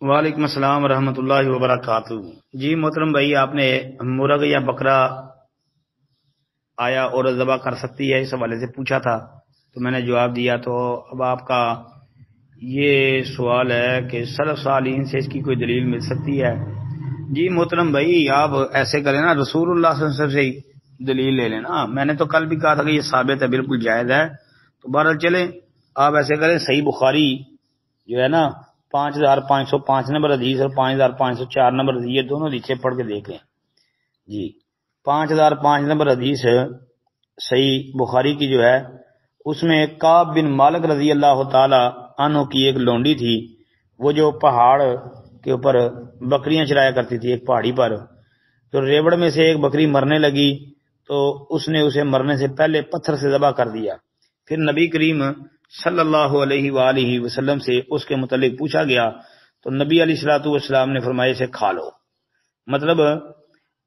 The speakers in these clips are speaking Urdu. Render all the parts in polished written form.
وعلیکم السلام ورحمۃ اللہ وبرکاتہ۔ جی محترم بھائی، آپ نے مرغ یا بکرا آیا اور ذبح کر سکتی ہے اس حوالے سے پوچھا تھا، تو میں نے جواب دیا۔ تو اب آپ کا یہ سوال ہے کہ سلف صالحین سے اس کی کوئی دلیل مل سکتی ہے؟ جی محترم بھائی، آپ ایسے کریں نا، رسول اللہ صلی اللہ علیہ وسلم سے ہی دلیل لے لینا۔ میں نے تو کل بھی کہا تھا کہ یہ ثابت ہے، بالکل جائز ہے۔ تو بہرحال چلیں، آپ ایسے کریں، صحیح بخاری جو ہے نا 5505 نمبر حدیث اور 5504 نمبر حدیث، یہ دونوں حدیثیں پڑھ کے دیکھ لیں۔ جی 5005 نمبر حدیث صحیح بخاری کی جو ہے، اس میں کعب بن مالک رضی اللہ تعالی عنہ کی ایک لونڈی تھی، وہ جو پہاڑ کے اوپر بکریاں چرایا کرتی تھی ایک پہاڑی پر۔ تو ریوڑ میں سے ایک بکری مرنے لگی تو اس نے اسے مرنے سے پہلے پتھر سے ذبح کر دیا۔ پھر نبی کریم صلی اللہ علیہ وآلہ وسلم سے اس کے متعلق پوچھا گیا تو نبی علیہ الصلوۃ والسلام نے فرمایا اسے کھا لو۔ مطلب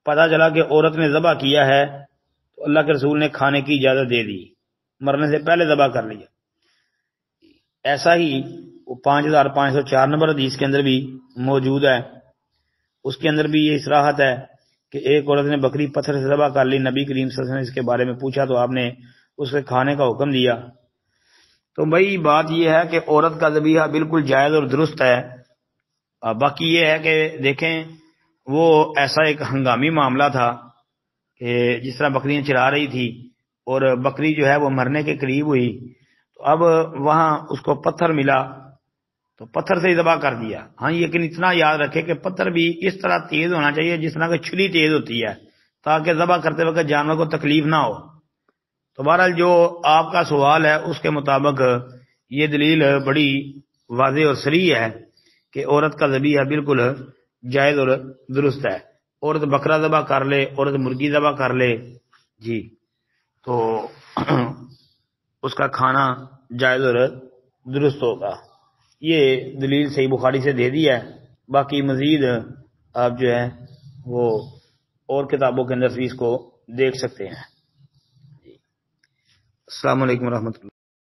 پتہ چلا کہ عورت نے ذبح کیا ہے تو اللہ کے رسول نے کھانے کی اجازت دے دی، مرنے سے پہلے ذبح کر لیا۔ ایسا ہی 5504 نمبر حدیث کے اندر بھی موجود ہے، اس کے اندر بھی یہ صراحت ہے کہ ایک عورت نے بکری پتھر سے ذبح کر لی، نبی کریم صلی اللہ علیہ وسلم نے اس کے بارے میں پوچھا تو آپ نے اس کے کھانے کا حکم دیا۔ تو بھائی بات یہ ہے کہ عورت کا ذبیحہ بالکل جائز اور درست ہے۔ باقی یہ ہے کہ دیکھیں، وہ ایسا ایک ہنگامی معاملہ تھا کہ جس طرح بکریاں چرا رہی تھی اور بکری جو ہے وہ مرنے کے قریب ہوئی، تو اب وہاں اس کو پتھر ملا تو پتھر سے ہی ذبح کر دیا۔ ہاں لیکن اتنا یاد رکھے کہ پتھر بھی اس طرح تیز ہونا چاہیے جس طرح کہ چھری تیز ہوتی ہے، تاکہ ذبح کرتے وقت جانور کو تکلیف نہ ہو۔ تو بہرحال جو آپ کا سوال ہے اس کے مطابق یہ دلیل بڑی واضح اور صریح ہے کہ عورت کا ذبیحہ بالکل جائز اور درست ہے۔ عورت بکرا ذبح کر لے، عورت مرغی ذبح کر لے، جی تو اس کا کھانا جائز اور درست ہوگا۔ یہ دلیل صحیح بخاری سے دے دی ہے۔ باقی مزید آپ جو ہے وہ اور کتابوں کے اندر بھی اس کو دیکھ سکتے ہیں۔ السلام علیکم ورحمۃ اللہ۔